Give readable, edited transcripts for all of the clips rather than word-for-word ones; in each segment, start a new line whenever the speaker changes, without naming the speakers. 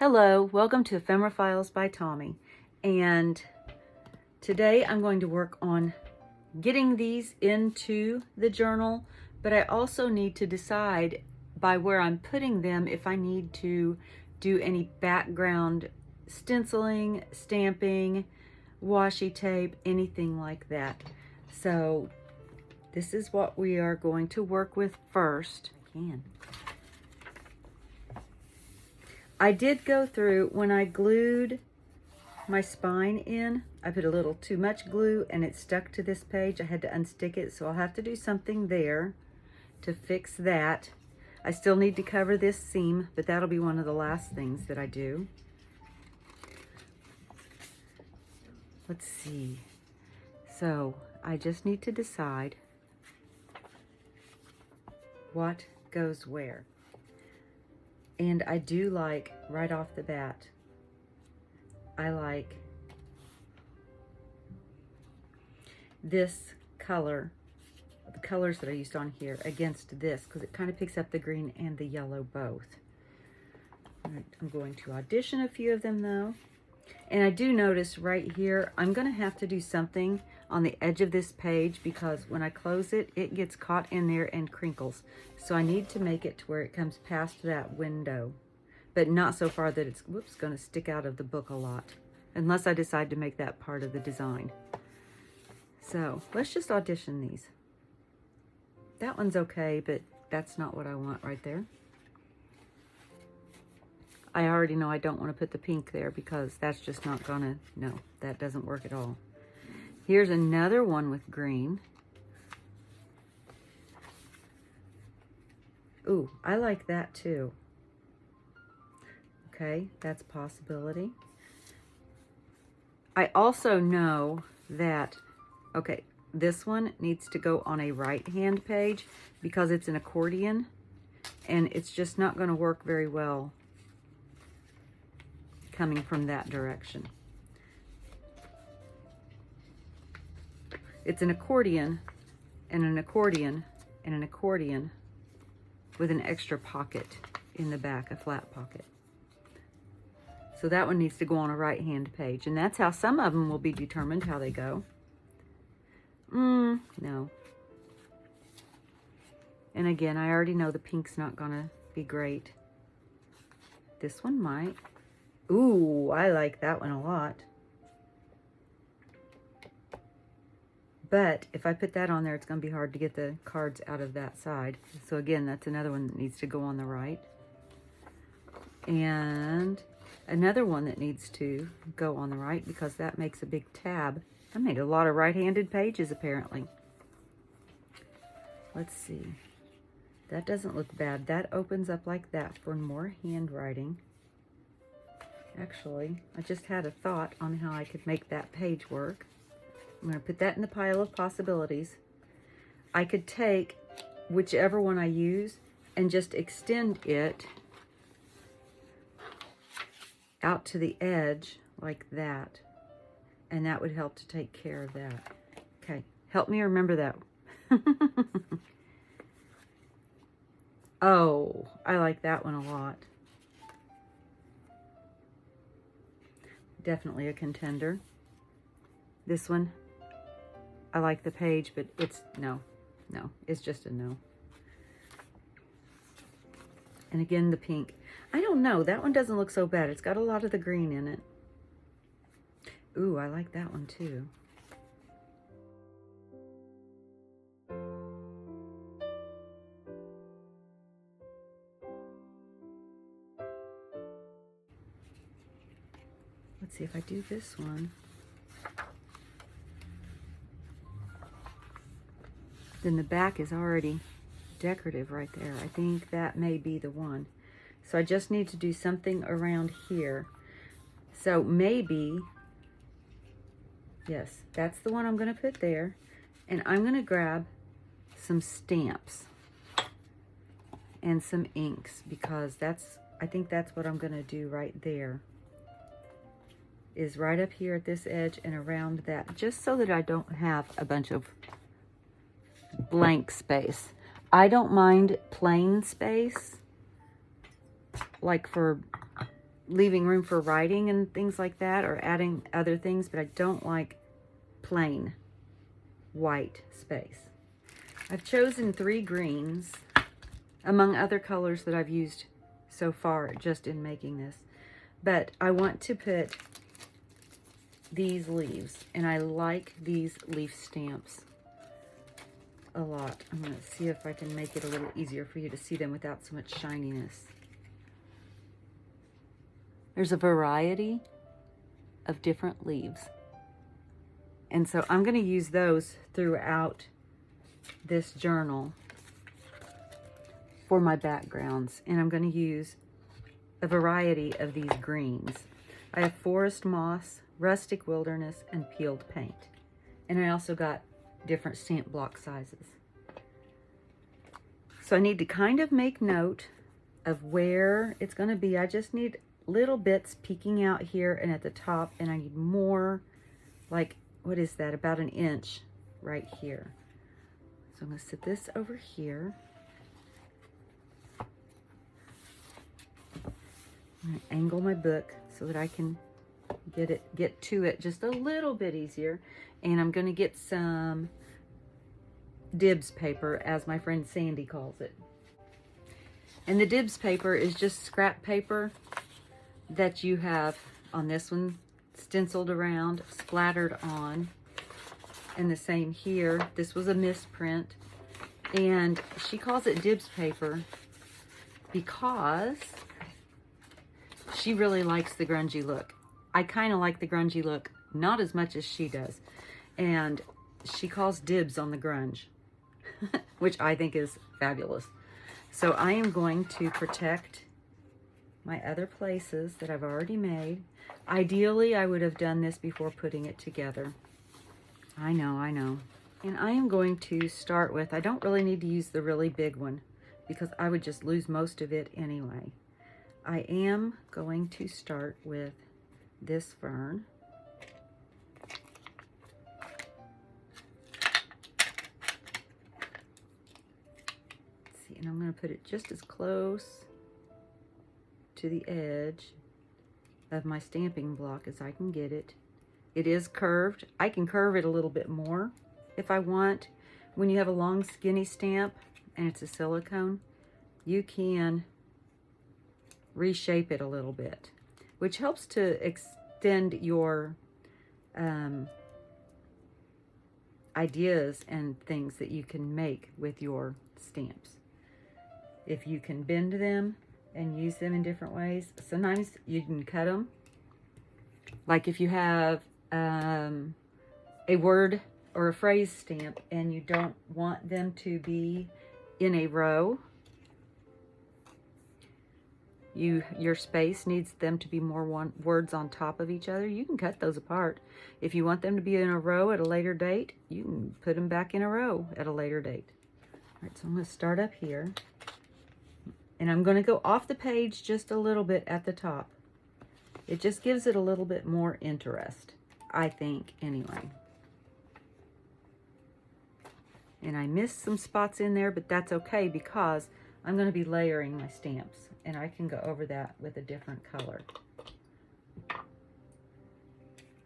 Hello, welcome to Ephemera Files by Tommy, and today I'm going to work on getting these into the journal, but I also need to decide by where I'm putting them if I need to do any background stenciling, stamping, washi tape, anything like that. So this is what we are going to work with first. I did go through, when I glued my spine in, I put a little too much glue and it stuck to this page. I had to unstick it, so I'll have to do something there to fix that. I still need to cover this seam, but that'll be one of the last things that I do. Let's see. So I just need to decide what goes where. And I do like, right off the bat, I like this color, the colors that I used on here against this, because it kind of picks up the green and the yellow both. All right, I'm going to audition a few of them though. And I do notice right here, I'm going to have to do something on the edge of this page because when I close it, it gets caught in there and crinkles. So I need to make it to where it comes past that window, but not so far that it's, whoops, going to stick out of the book a lot, unless I decide to make that part of the design. So let's just audition these. That one's okay, but that's not what I want right there. I already know I don't want to put the pink there because that's just not gonna, no, that doesn't work at all. Here's another one with green. Ooh, I like that too. Okay, that's a possibility. I also know that, okay, this one needs to go on a right-hand page because it's an accordion and it's just not going to work very well coming from that direction. It's an accordion and an accordion and an accordion with an extra pocket in the back, a flat pocket. So that one needs to go on a right-hand page, and that's how some of them will be determined how they go. No. And again, I already know the pink's not gonna be great. This one might. Ooh, I like that one a lot. But if I put that on there, it's going to be hard to get the cards out of that side. So again, that's another one that needs to go on the right. And another one that needs to go on the right because that makes a big tab. I made a lot of right-handed pages apparently. Let's see. That doesn't look bad. That opens up like that for more handwriting. Actually, I just had a thought on how I could make that page work. I'm going to put that in the pile of possibilities. I could take whichever one I use and just extend it out to the edge like that. And that would help to take care of that. Okay, help me remember that. Oh, I like that one a lot. Definitely a contender. This one, I like the page, but it's no, it's just a no. And again, the pink. I don't know, that one doesn't look so bad. It's got a lot of the green in it. Ooh, I like that one too. Let's see if I do this one. Then the back is already decorative right there. I think that may be the one. So I just need to do something around here. So maybe, yes, that's the one I'm going to put there. And I'm going to grab some stamps and some inks because I think that's what I'm going to do right there. Is right up here at this edge and around that, just so that I don't have a bunch of blank space. I don't mind plain space, like for leaving room for writing and things like that, or adding other things, but I don't like plain white space. I've chosen 3 greens among other colors that I've used so far just in making this. But I want to put these leaves, and I like these leaf stamps a lot. I'm going to see if I can make it a little easier for you to see them without so much shininess. There's a variety of different leaves. And so I'm going to use those throughout this journal for my backgrounds. And I'm going to use a variety of these greens. I have forest moss, rustic wilderness, and peeled paint. And I also got different stamp block sizes. So I need to kind of make note of where it's going to be. I just need little bits peeking out here and at the top, and I need more, like, what is that, about 1 inch right here. So I'm going to sit this over here. I'm going to angle my book so that I can get to it just a little bit easier. And I'm going to get some dibs paper, as my friend Sandy calls it. And the dibs paper is just scrap paper that you have on this one stenciled around, splattered on. And the same here. This was a misprint. And she calls it dibs paper because she really likes the grungy look. I kind of like the grungy look, not as much as she does. And she calls dibs on the grunge, which I think is fabulous. So I am going to protect my other places that I've already made. Ideally, I would have done this before putting it together. I know. And I am going to start with, I don't really need to use the really big one because I would just lose most of it anyway. I am going to start with this fern. Let's see, and I'm going to put it just as close to the edge of my stamping block as I can get it. It is curved. I can curve it a little bit more if I want. When you have a long skinny stamp and it's a silicone, you can reshape it a little bit, which helps to extend your ideas and things that you can make with your stamps. If you can bend them and use them in different ways, sometimes you can cut them. Like if you have a word or a phrase stamp and you don't want them to be in a row, your space needs them to be more words on top of each other, you can cut those apart. If you want them to be in a row at a later date, you can put them back in a row at a later date. All right, so I'm going to start up here. And I'm going to go off the page just a little bit at the top. It just gives it a little bit more interest, I think, anyway. And I missed some spots in there, but that's okay because I'm going to be layering my stamps. And I can go over that with a different color.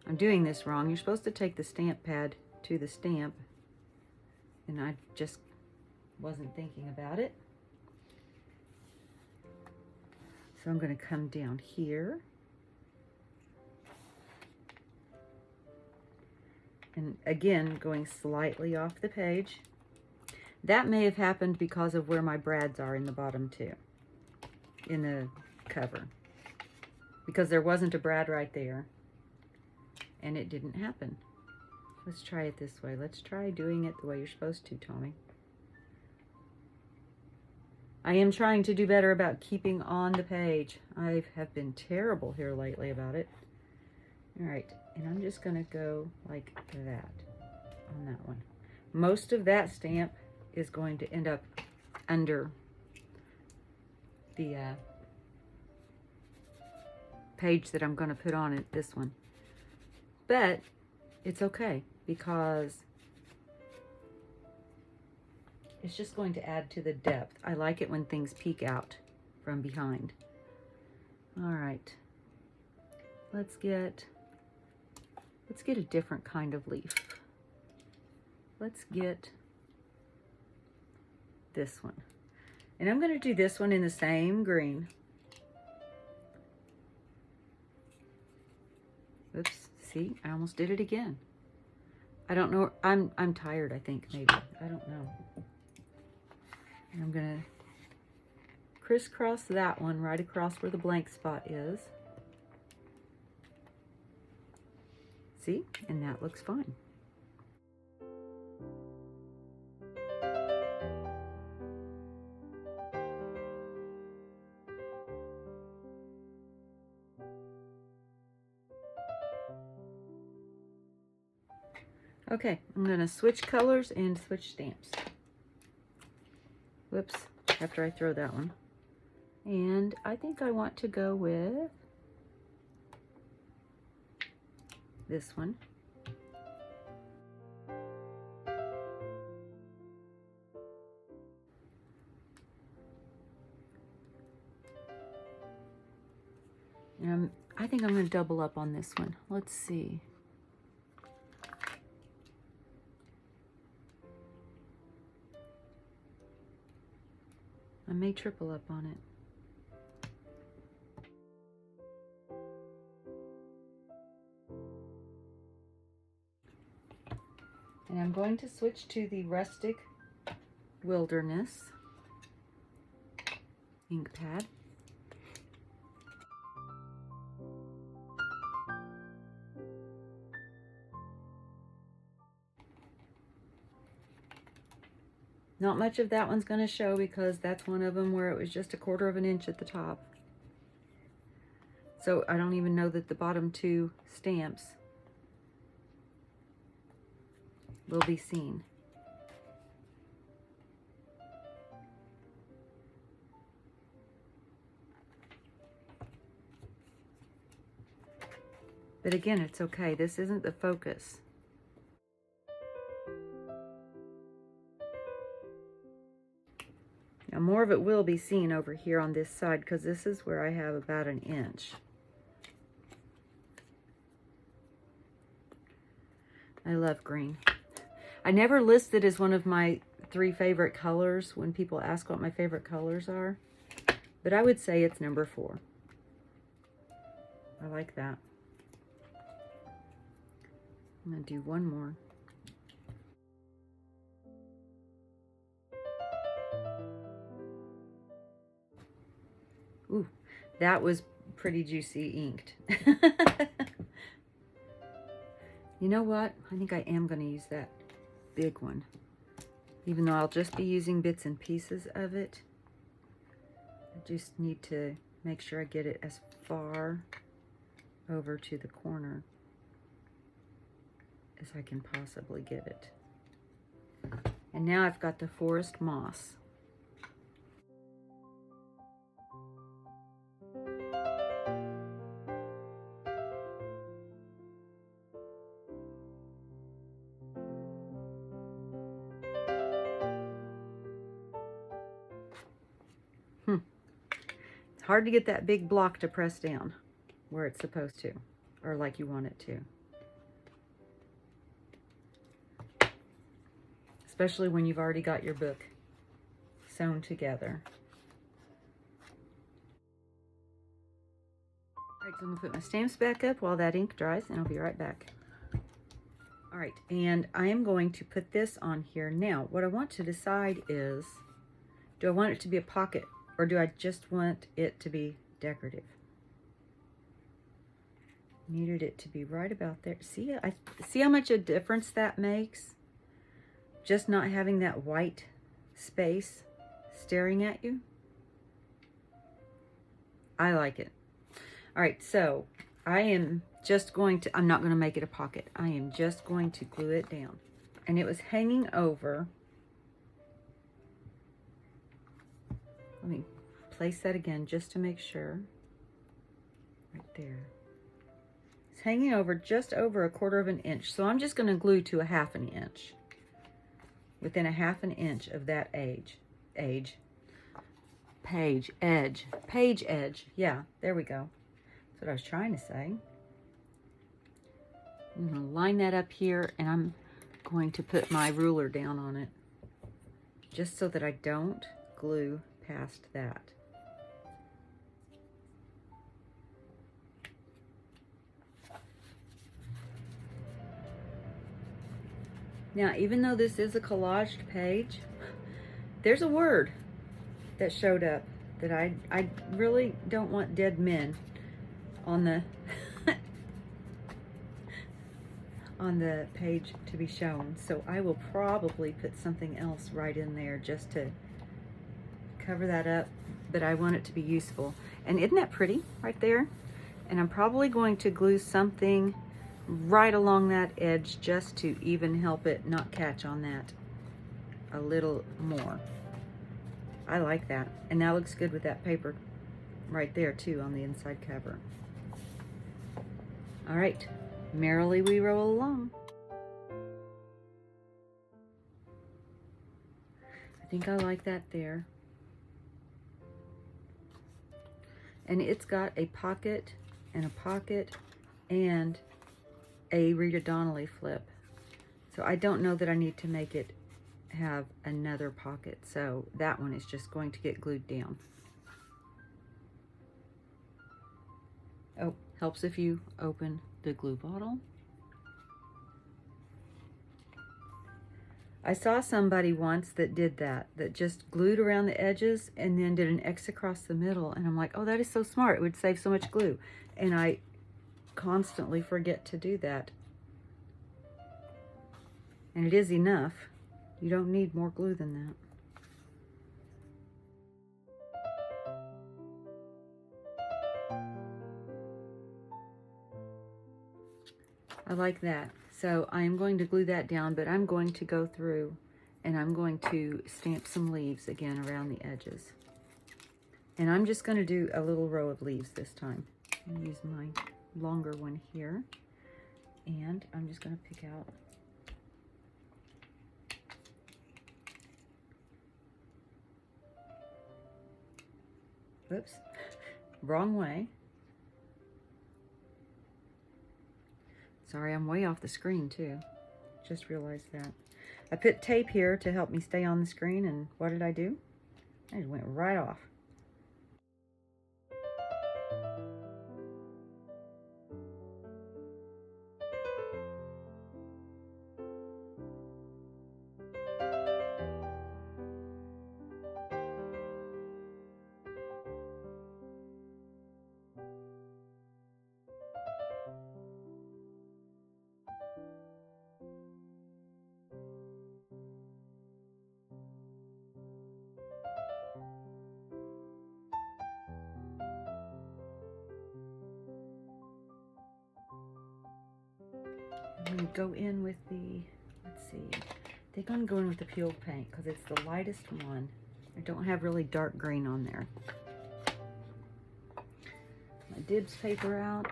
I'm doing this wrong. You're supposed to take the stamp pad to the stamp. And I just wasn't thinking about it. So I'm going to come down here. And again, going slightly off the page. That may have happened because of where my brads are in the bottom too, in the cover. Because there wasn't a brad right there, and it didn't happen. Let's try it this way. Let's try doing it the way you're supposed to, Tommy. I am trying to do better about keeping on the page. I have been terrible here lately about it. All right, and I'm just gonna go like that on that one. Most of that stamp is going to end up under the page that I'm going to put on it, this one. But it's okay because it's just going to add to the depth. I like it when things peek out from behind. All right, let's get a different kind of leaf. Let's get this one. And I'm going to do this one in the same green. Oops, see, I almost did it again. I don't know, I'm tired, I think, maybe. I don't know. And I'm going to crisscross that one right across where the blank spot is. See? And that looks fine. Okay, I'm going to switch colors and switch stamps. Whoops, after I throw that one. And I think I want to go with this one. I think I'm going to double up on this one. Let's see. I may triple up on it. And I'm going to switch to the Rustic Wilderness ink pad. Not much of that one's going to show because that's one of them where it was just 1/4 of an inch at the top. So I don't even know that the bottom two stamps will be seen. But again, it's okay. This isn't the focus. Now more of it will be seen over here on this side because this is where I have about 1 inch. I love green. I never list it as one of my 3 favorite colors when people ask what my favorite colors are, but I would say it's number 4. I like that. I'm going to do one more. Ooh, that was pretty juicy inked. You know what? I think I am going to use that big one. Even though I'll just be using bits and pieces of it. I just need to make sure I get it as far over to the corner as I can possibly get it. And now I've got the forest moss. It's hard to get that big block to press down where it's supposed to, or like you want it to. Especially when you've already got your book sewn together. All right, so I'm gonna put my stamps back up while that ink dries, and I'll be right back. All right, and I am going to put this on here. Now, what I want to decide is, do I want it to be a pocket, or do I just want it to be decorative? Needed it to be right about there. See, I see how much a difference that makes? Just not having that white space staring at you. I like it. All right, so I am just going to, I'm not going to make it a pocket. I am just going to glue it down. And it was hanging over. Let me place that again just to make sure. Right there. It's hanging over just over 1/4 of an inch. So I'm just going to glue to 1/2 inch. Within 1/2 inch of that page edge. Yeah, there we go. That's what I was trying to say. I'm going to line that up here, and I'm going to put my ruler down on it, just so that I don't glue past that. Now, even though this is a collaged page, there's a word that showed up that I really don't want dead men on the on the page to be shown. So I will probably put something else right in there just to cover that up, but I want it to be useful. And isn't that pretty right there? And I'm probably going to glue something right along that edge just to even help it not catch on that a little more. I like that. And that looks good with that paper right there too on the inside cover. All right, merrily we roll along. I think I like that there. And it's got a pocket and a Rita Donnelly flip. So I don't know that I need to make it have another pocket. So that one is just going to get glued down. Oh, helps if you open the glue bottle. I saw somebody once that did that just glued around the edges and then did an X across the middle. And I'm like, oh, that is so smart. It would save so much glue. And I constantly forget to do that. And it is enough. You don't need more glue than that. I like that. So I'm going to glue that down, but I'm going to go through and I'm going to stamp some leaves again around the edges. And I'm just going to do a little row of leaves this time. I'm use my longer one here. And I'm just going to pick out whoops, wrong way. Sorry, I'm way off the screen too. Just realized that. I put tape here to help me stay on the screen, and what did I do? I just went right off. I'm going to go in with the, let's see, I think I'm going with the peel paint because it's the lightest one. I don't have really dark green on there. My dibs paper out.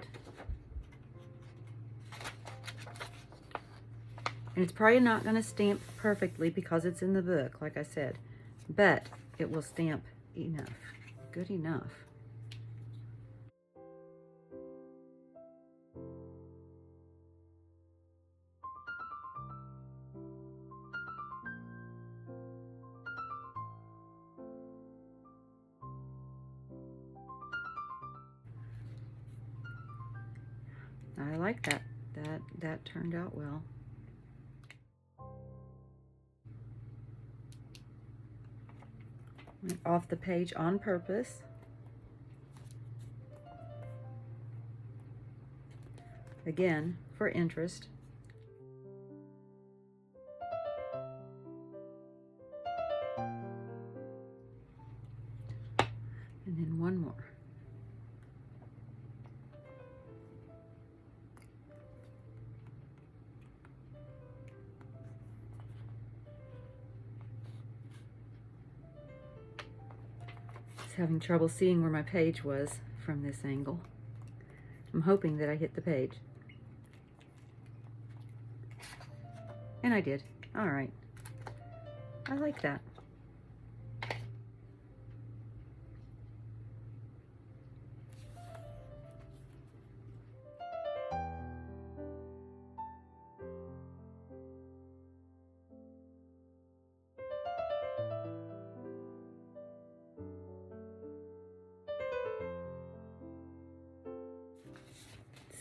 And it's probably not going to stamp perfectly because it's in the book, like I said, but it will stamp enough, good enough. I like that. That turned out well. Went off the page on purpose. Again, for interest. And then one more. Having trouble seeing where my page was from this angle. I'm hoping that I hit the page. And I did. All right. I like that.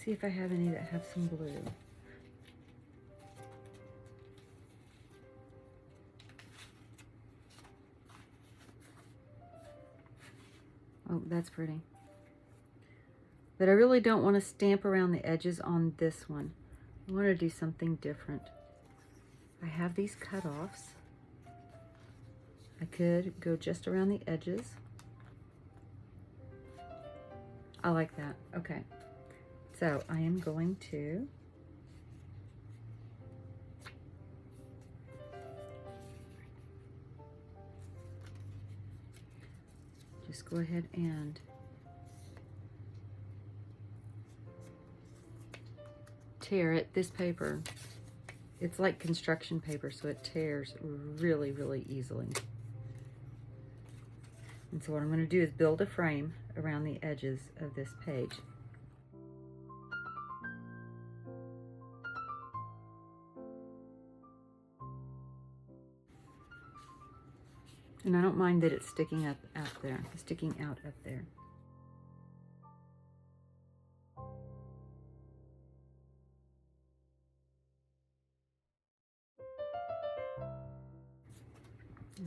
see if I have any that have some blue. Oh, that's pretty. But I really don't want to stamp around the edges on this one. I want to do something different. I have these cut-offs. I could go just around the edges. I like that. Okay. So I am going to just go ahead and tear it. This paper, it's like construction paper, so it tears really, really easily. And so what I'm going to do is build a frame around the edges of this page. And I don't mind that it's sticking up out there, sticking out up there.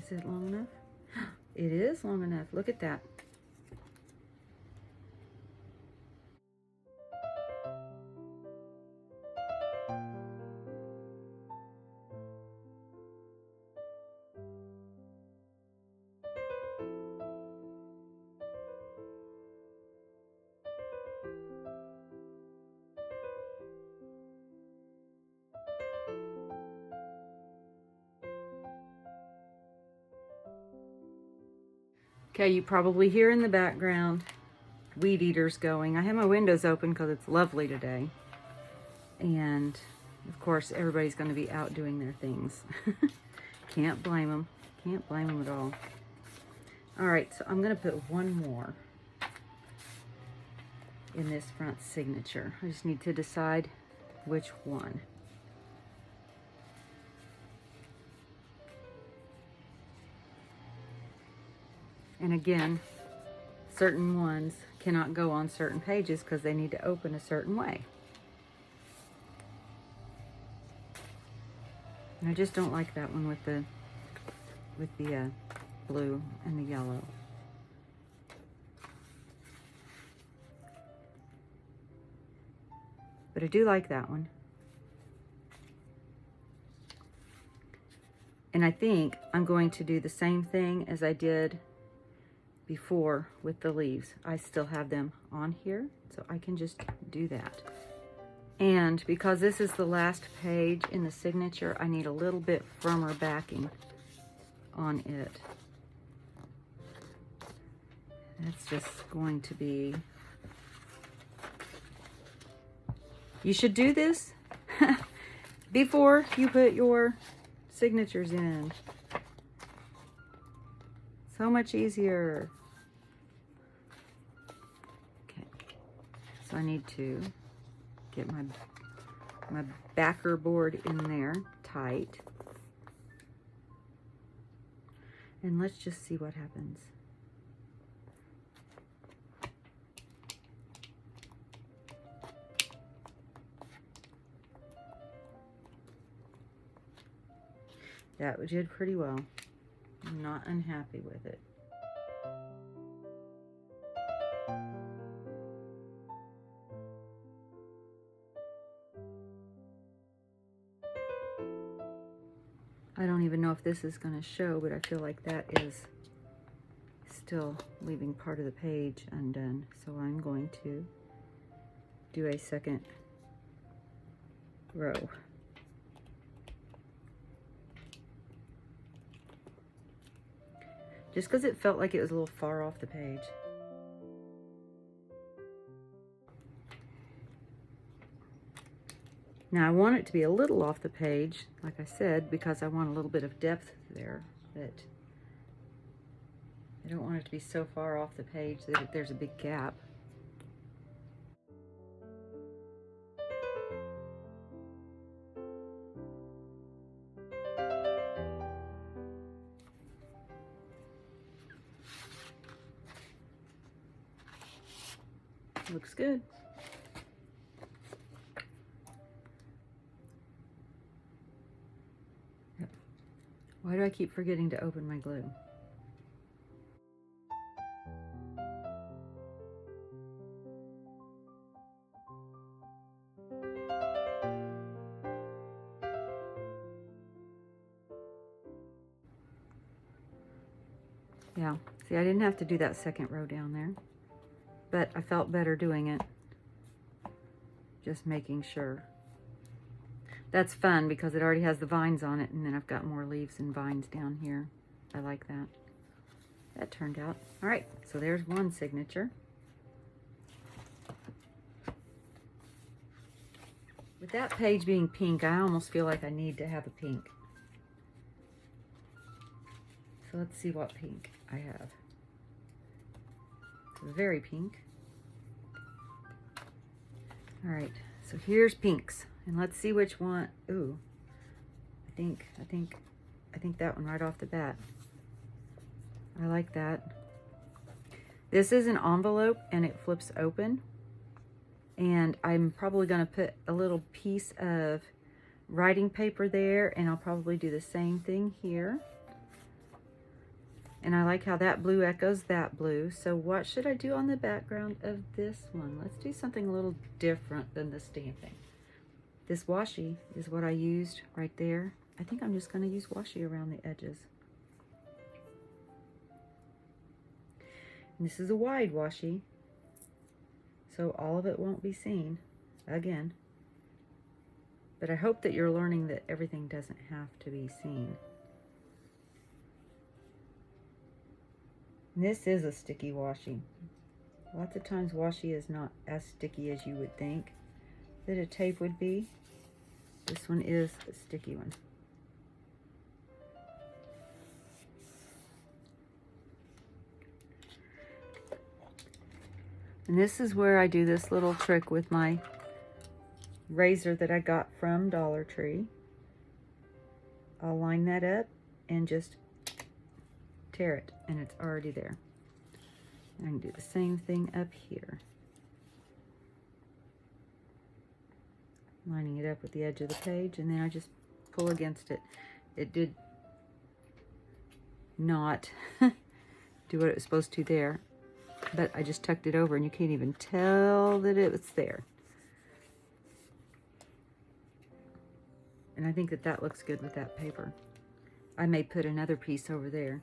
Is it long enough? It is long enough. Look at that. Okay, you probably hear in the background weed eaters going. I have my windows open because it's lovely today. And of course, everybody's going to be out doing their things. Can't blame them. Can't blame them at all. All right, so I'm going to put one more in this front signature. I just need to decide which one. And again, certain ones cannot go on certain pages because they need to open a certain way. And I just don't like that one with the blue and the yellow. But I do like that one. And I think I'm going to do the same thing as I did before with the leaves. I still have them on here, so I can just do that. And because this is the last page in the signature, I need a little bit firmer backing on it. That's just going to be... You should do this before you put your signatures in. So much easier. Okay, so I need to get my backer board in there tight. And let's just see what happens. That did pretty well. I'm not unhappy with it. I don't even know if this is going to show, but I feel like that is still leaving part of the page undone. So I'm going to do a second row. Just because it felt like it was a little far off the page. Now I want it to be a little off the page, like I said, because I want a little bit of depth there, but I don't want it to be so far off the page that there's a big gap. Looks good. Why do I keep forgetting to open my glue? Yeah, see, I didn't have to do that second row down there, but I felt better doing it. Just making sure. That's fun because it already has the vines on it, and then I've got more leaves and vines down here. I like that. That turned out. All right, so there's one signature. With that page being pink, I almost feel like I need to have a pink. So let's see what pink I have. It's very pink. All right, so here's pinks, and let's see which one. Ooh, I think that one right off the bat. I like that. This is an envelope, and it flips open. And I'm probably going to put a little piece of writing paper there, and I'll probably do the same thing here. And I like how that blue echoes that blue. So what should I do on the background of this one? Let's do something a little different than the stamping. This washi is what I used right there. I think I'm just going to use washi around the edges. And this is a wide washi, so all of it won't be seen again. But I hope that you're learning that everything doesn't have to be seen. And this is a sticky washi. Lots of times washi is not as sticky as you would think that a tape would be. This one is a sticky one. And this is where I do this little trick with my razor that I got from Dollar Tree. I'll line that up and just tear it, and it's already there. And I can do the same thing up here. Lining it up with the edge of the page, and then I just pull against it. It did not do what it was supposed to there, but I just tucked it over, and you can't even tell that it was there. And I think that that looks good with that paper. I may put another piece over there.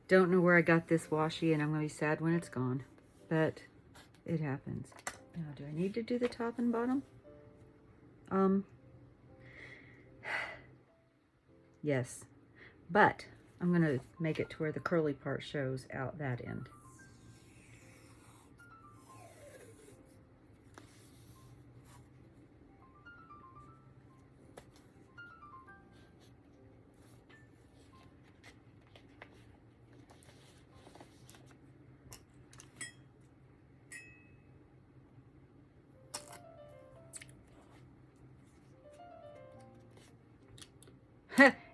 Don't know where I got this washi, and I'm going to be sad when it's gone, but it happens. Now, do I need to do the top and bottom? Yes, but I'm going to make it to where the curly part shows out that end.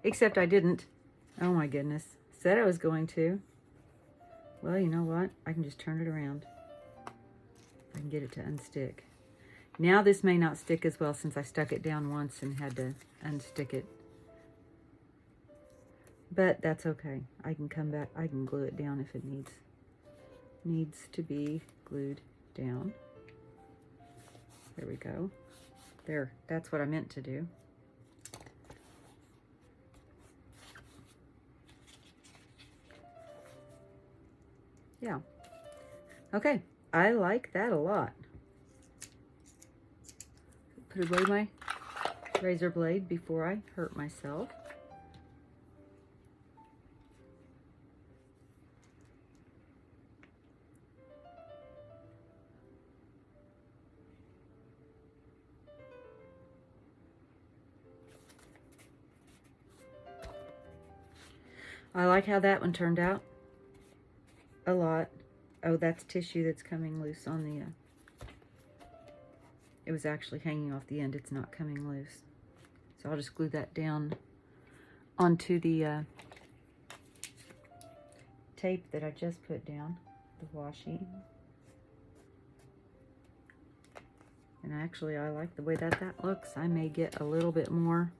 Except I didn't. Oh my goodness. Said I was going to. Well, you know what? I can just turn it around. I can get it to unstick. Now this may not stick as well since I stuck it down once and had to unstick it. But that's okay. I can come back. I can glue it down if it needs to be glued down. There we go. There. That's what I meant to do. Yeah. Okay. I like that a lot. Put away my razor blade before I hurt myself. I like how that one turned out. A lot. Oh, that's tissue that's coming loose on the, it was actually hanging off the end. It's not coming loose. So I'll just glue that down onto the tape that I just put down, the washi. And actually, I like the way that looks. I may get a little bit more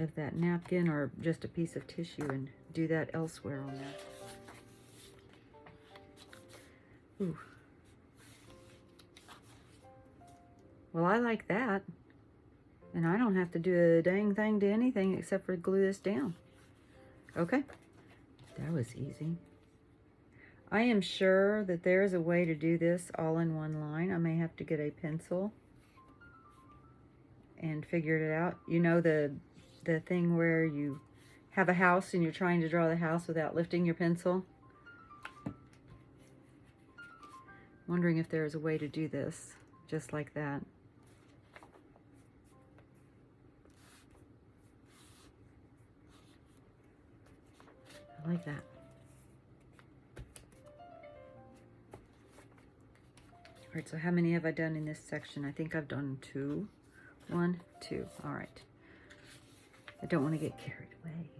of that napkin or just a piece of tissue and do that elsewhere on that. Ooh. Well, I like that. And I don't have to do a dang thing to anything except for glue this down. Okay. That was easy. I am sure that there is a way to do this all in one line. I may have to get a pencil and figure it out. You know the thing where you have a house and you're trying to draw the house without lifting your pencil? Wondering if there is a way to do this just like that. I like that. All right, so how many have I done in this section? I think I've done 2. 1, 2. All right. I don't want to get carried away.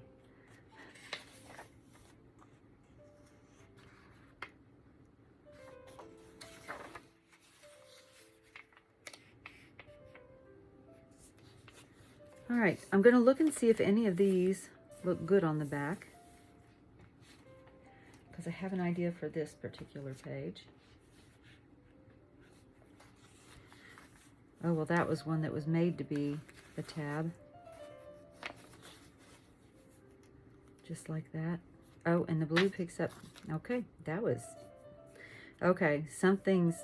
All right, I'm going to look and see if any of these look good on the back, because I have an idea for this particular page. Oh, well, that was one that was made to be a tab. Just like that. Oh, and the blue picks up. Okay, that was... Okay, something's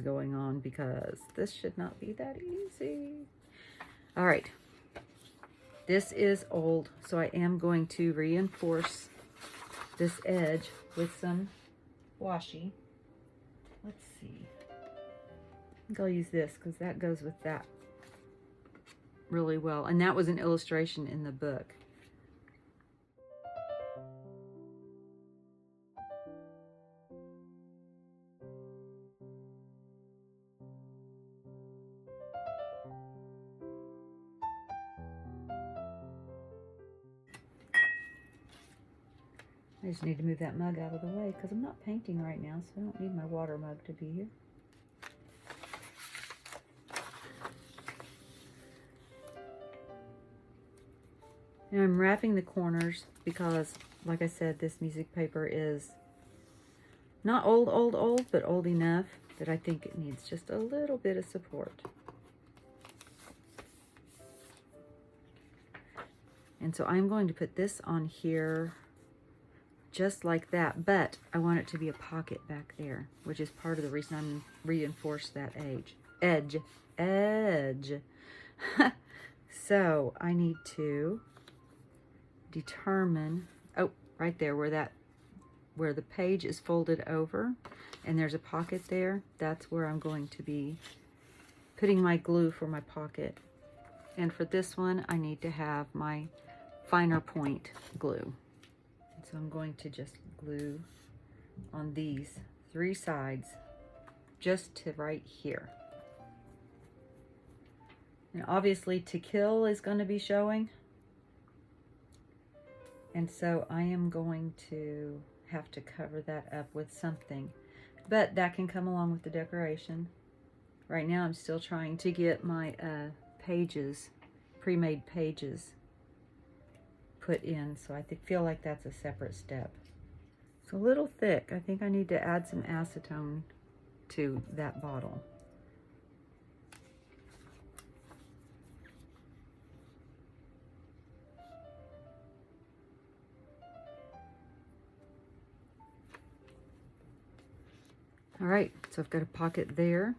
going on because this should not be that easy. All right. This is old, so I am going to reinforce this edge with some washi. Let's see. I think I'll use this because that goes with that really well. And that was an illustration in the book. I just need to move that mug out of the way because I'm not painting right now, so I don't need my water mug to be here. And I'm wrapping the corners because, like I said, this music paper is not old, but old enough that I think it needs just a little bit of support. And so I'm going to put this on here just like that, but I want it to be a pocket back there, which is part of the reason I'm reinforced that edge. So I need to determine, oh, right there where the page is folded over and there's a pocket there, that's where I'm going to be putting my glue for my pocket. And for this one, I need to have my finer point glue. So I'm going to just glue on these 3 sides just to right here. And obviously To Kill is going to be showing. And so I am going to have to cover that up with something. But that can come along with the decoration. Right now I'm still trying to get my pages, pre-made pages, put in, so I feel like that's a separate step. It's a little thick. I think I need to add some acetone to that bottle. All right, so I've got a pocket there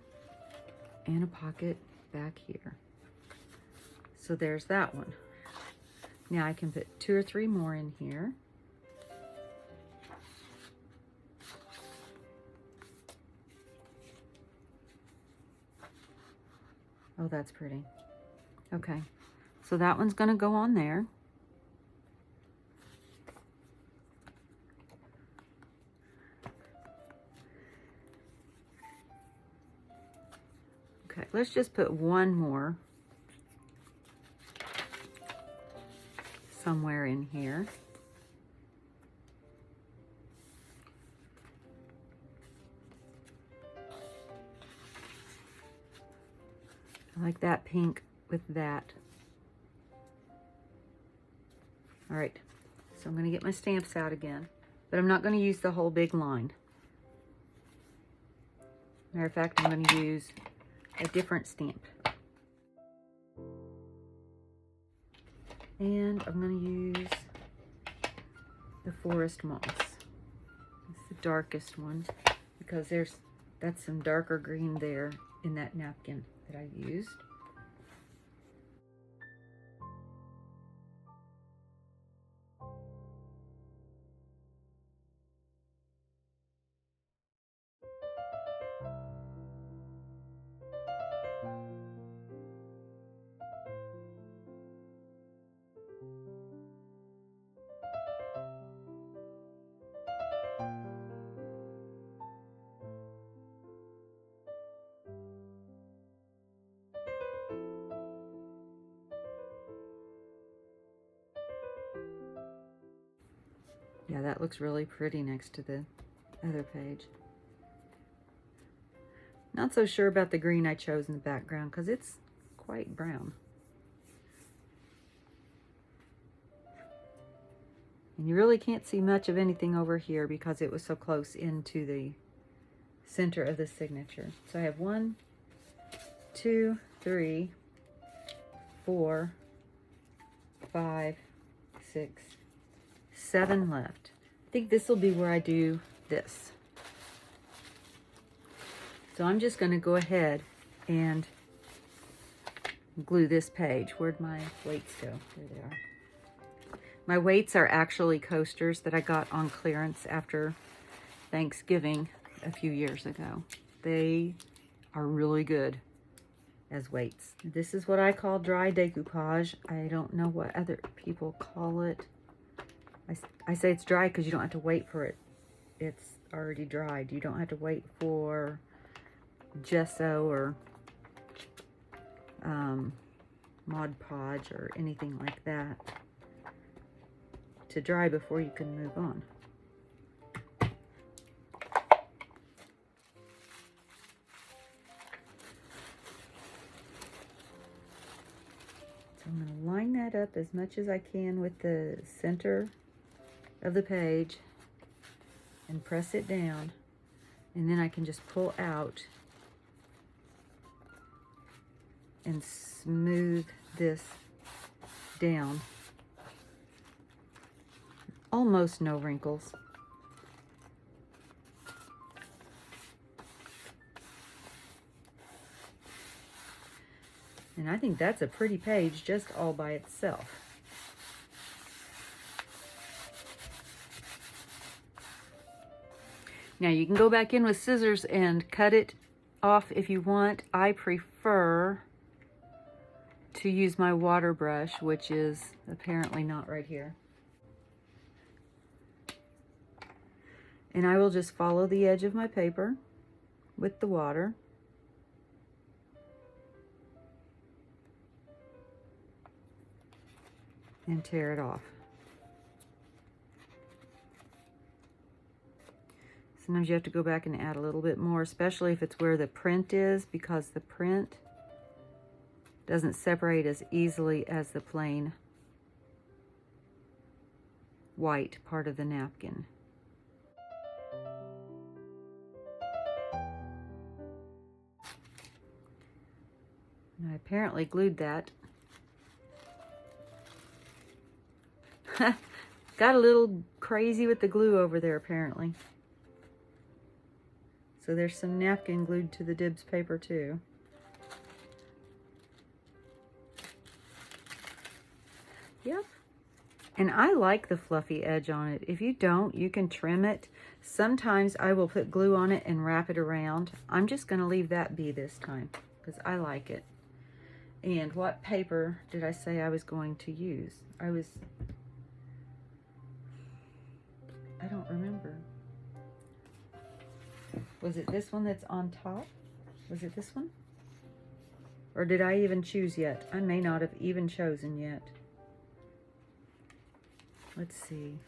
and a pocket back here. So there's that one. Now I can put 2 or 3 more in here. Oh, that's pretty. Okay, so that one's gonna go on there. Okay, let's just put one more somewhere in here. I like that pink with that. All right, so I'm going to get my stamps out again, but I'm not going to use the whole big line. Matter of fact, I'm going to use a different stamp. And I'm going to use the Forest Moss. It's the darkest one because that's some darker green there in that napkin that I used. Yeah, that looks really pretty next to the other page. Not so sure about the green I chose in the background because it's quite brown. And you really can't see much of anything over here because it was so close into the center of the signature. So I have 1, 2, 3, 4, 5, 6, 7 left. I think this will be where I do this. So I'm just going to go ahead and glue this page. Where'd my weights go? There they are. My weights are actually coasters that I got on clearance after Thanksgiving a few years ago. They are really good as weights. This is what I call dry decoupage. I don't know what other people call it. I say it's dry because you don't have to wait for it. It's already dried. You don't have to wait for gesso or Mod Podge or anything like that to dry before you can move on. So I'm going to line that up as much as I can with the center of the page and press it down, and then I can just pull out and smooth this down. Almost no wrinkles. And I think that's a pretty page just all by itself. Now you can go back in with scissors and cut it off if you want. I prefer to use my water brush, which is apparently not right here. And I will just follow the edge of my paper with the water. And tear it off. Sometimes you have to go back and add a little bit more, especially if it's where the print is, because the print doesn't separate as easily as the plain white part of the napkin. And I apparently glued that. Got a little crazy with the glue over there apparently. So there's some napkin glued to the dibs paper too. Yep. And I like the fluffy edge on it. If you don't, you can trim it. Sometimes I will put glue on it and wrap it around. I'm just going to leave that be this time because I like it. And what paper did I say I was going to use? I don't remember. Was it this one that's on top? Was it this one? Or did I even choose yet? I may not have even chosen yet. Let's see.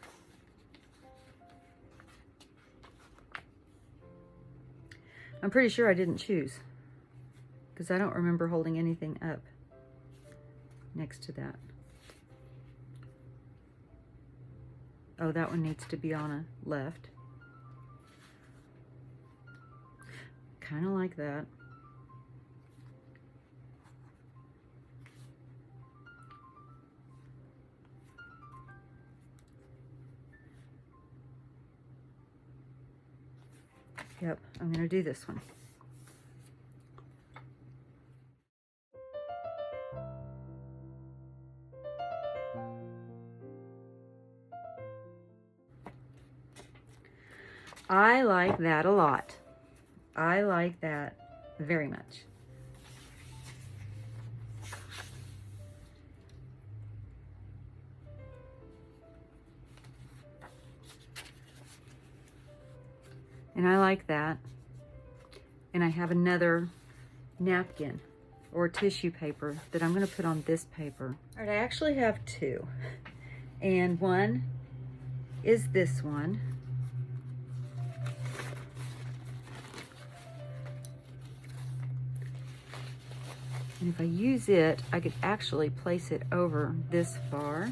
I'm pretty sure I didn't choose. because I don't remember holding anything up next to that. Oh, that one needs to be on a left. Kind of like that. Yep, I'm going to do this one. I like that a lot. I like that very much. And I like that. And I have another napkin or tissue paper that I'm going to put on this paper. All right, I actually have two. And one is this one. And if I use it, I could actually place it over this far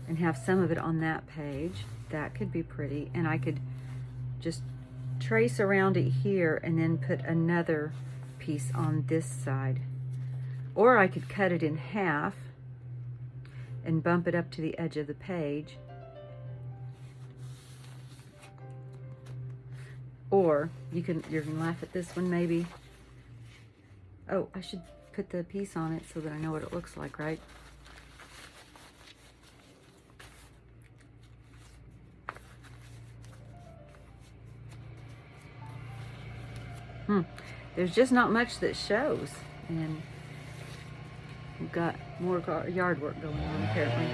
and have some of it on that page. That could be pretty. And I could just trace around it here and then put another piece on this side. Or I could cut it in half and bump it up to the edge of the page. Or you can laugh at this one maybe. Oh, I should put the piece on it so that I know what it looks like, right? There's just not much that shows, and we've got more yard work going on apparently.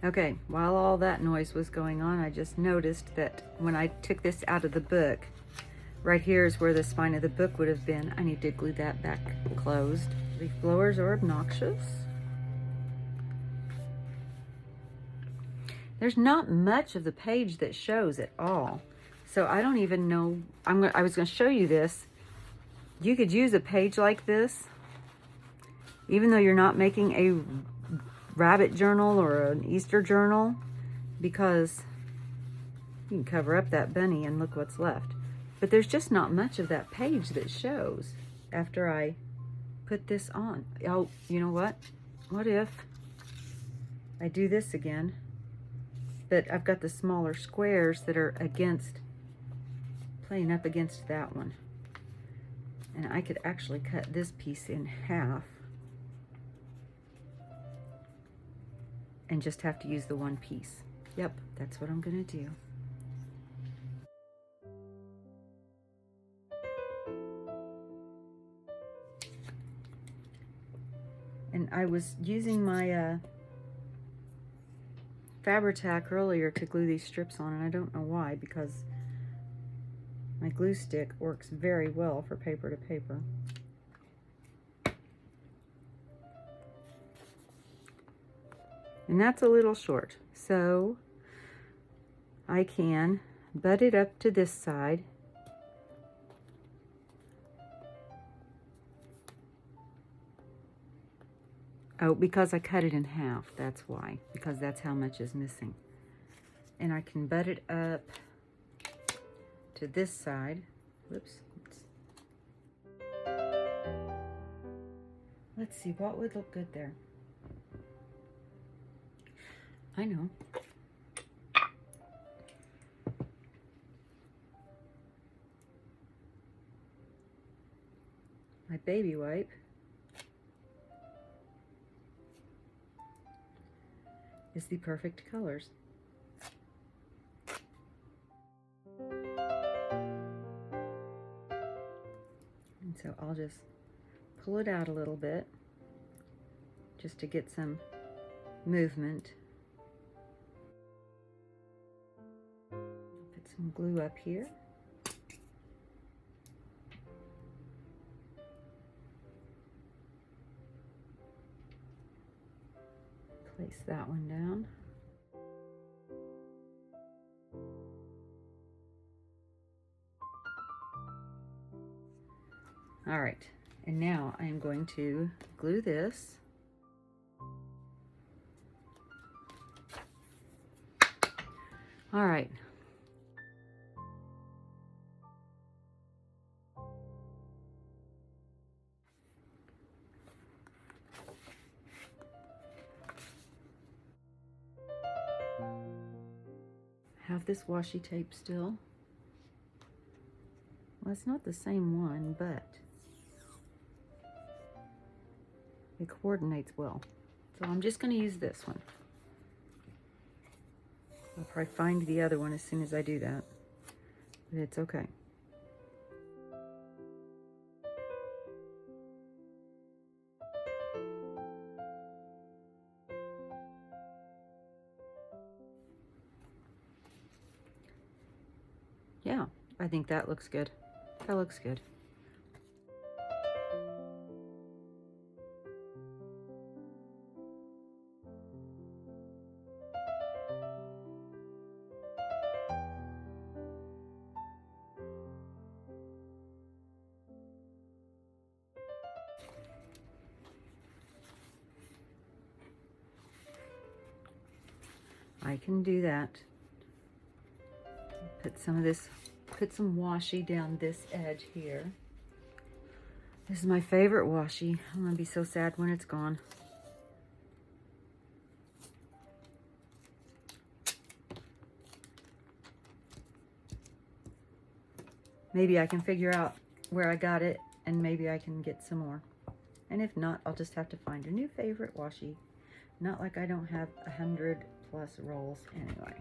Okay, while all that noise was going on, I just noticed that when I took this out of the book, right here is where the spine of the book would have been. I need to glue that back closed. Leaf blowers are obnoxious. There's not much of the page that shows at all. So I don't even know, I was gonna show you this. You could use a page like this, even though you're not making a rabbit journal or an Easter journal, because you can cover up that bunny and look what's left. But there's just not much of that page that shows after I put this on. Oh, you know what? What if I do this again, but I've got the smaller squares that are playing up against that one. And I could actually cut this piece in half and just have to use the one piece. Yep, that's what I'm gonna do. And I was using my Fabri-Tac earlier to glue these strips on, and I don't know why, because my glue stick works very well for paper to paper. And that's a little short, so I can butt it up to this side. Oh, because I cut it in half, that's why, because that's how much is missing. And I can butt it up to this side. Whoops. Let's see, what would look good there? I know. My baby wipe. Is the perfect colors. And so I'll just pull it out a little bit just to get some movement. Put some glue up here. Place that one down. Now I am going to glue this. All right. Have this washi tape still. Well, it's not the same one, but it coordinates well. So I'm just going to use this one. I'll probably find the other one as soon as I do that, but it's okay. Yeah, I think that looks good. That looks good. I can do that. Put some of this, put some washi down this edge here. This is my favorite washi. I'm gonna be so sad when it's gone. Maybe I can figure out where I got it and maybe I can get some more. And if not, I'll just have to find a new favorite washi. Not like I don't have 100+ rolls anyway.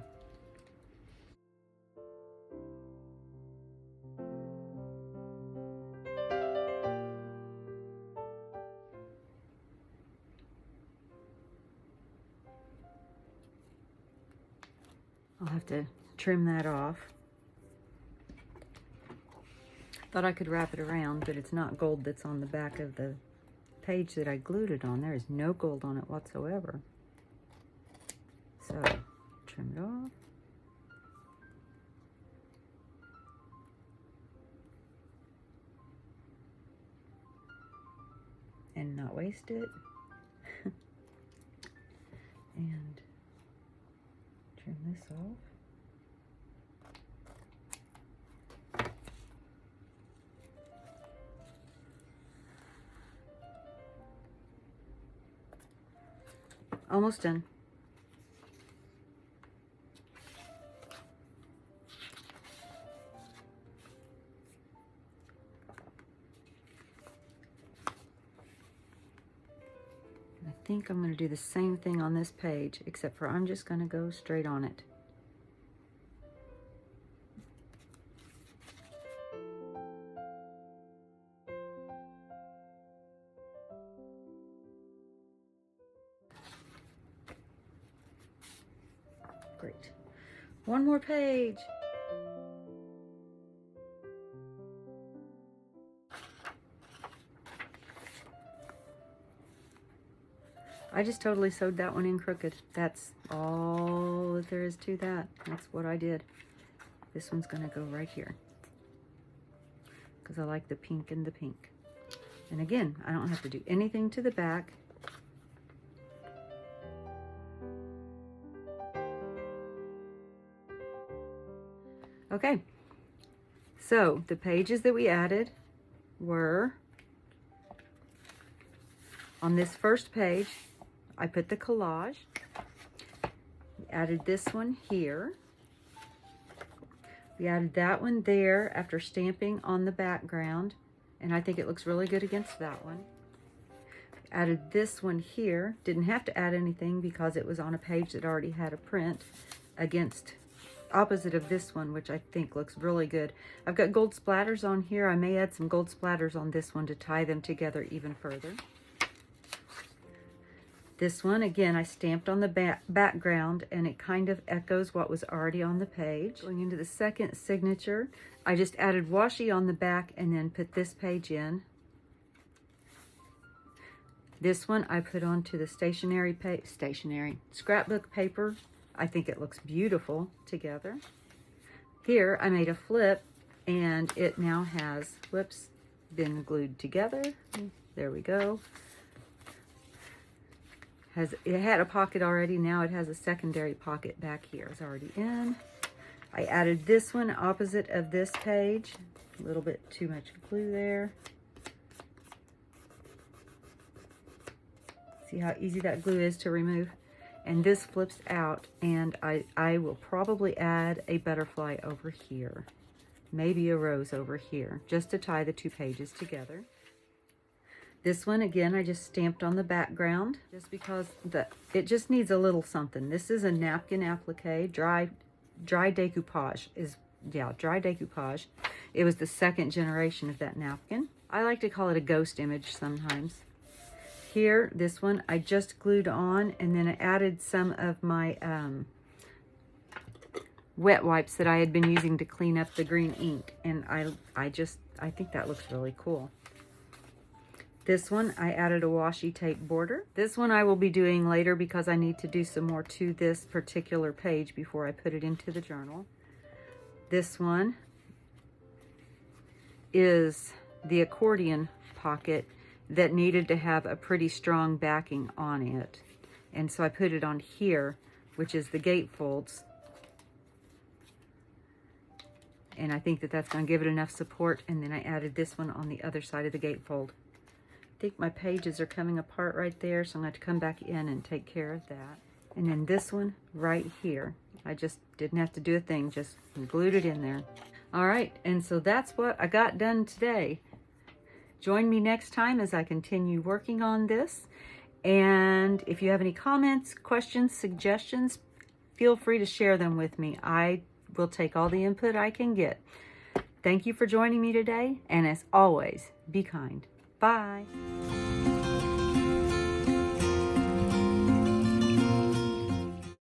I'll have to trim that off. Thought I could wrap it around, but it's not gold that's on the back of the page that I glued it on. There is no gold on it whatsoever. So, trim it off. And not waste it. And trim this off. Almost done. I think I'm going to do the same thing on this page, except for I'm just going to go straight on it. Great. One more page. I just totally sewed that one in crooked. That's all that there is to that. That's what I did. This one's gonna go right here because I like the pink and the pink. And again, I don't have to do anything to the back. Okay, so the pages that we added were on this first page. I put the collage. We added this one here. We added that one there after stamping on the background, and I think it looks really good against that one. We added this one here. Didn't have to add anything because it was on a page that already had a print against opposite of this one, which I think looks really good. I've got gold splatters on here. I may add some gold splatters on this one to tie them together even further. This one, again, I stamped on the background, and it kind of echoes what was already on the page. Going into the second signature, I just added washi on the back and then put this page in. This one I put onto the stationery scrapbook paper. I think it looks beautiful together. Here I made a flip, and it now has, whoops, been glued together. There we go. It had a pocket already. Now it has a secondary pocket back here. It's already in. I added this one opposite of this page. A little bit too much glue there. See how easy that glue is to remove? And this flips out, and I will probably add a butterfly over here. Maybe a rose over here, just to tie the two pages together. This one, again, I just stamped on the background, just because it just needs a little something. This is a napkin applique, dry decoupage. Dry decoupage. It was the second generation of that napkin. I like to call it a ghost image sometimes. Here, this one, I just glued on, and then I added some of my wet wipes that I had been using to clean up the green ink, and I think that looks really cool. This one, I added a washi tape border. This one I will be doing later because I need to do some more to this particular page before I put it into the journal. This one is the accordion pocket that needed to have a pretty strong backing on it. And so I put it on here, which is the gatefolds. And I think that that's going to give it enough support. And then I added this one on the other side of the gatefold. I think my pages are coming apart right there, so I'm going to have to come back in and take care of that. And then this one right here. I just didn't have to do a thing, just glued it in there. All right, and so that's what I got done today. Join me next time as I continue working on this. And if you have any comments, questions, suggestions, feel free to share them with me. I will take all the input I can get. Thank you for joining me today. And as always, be kind. Bye.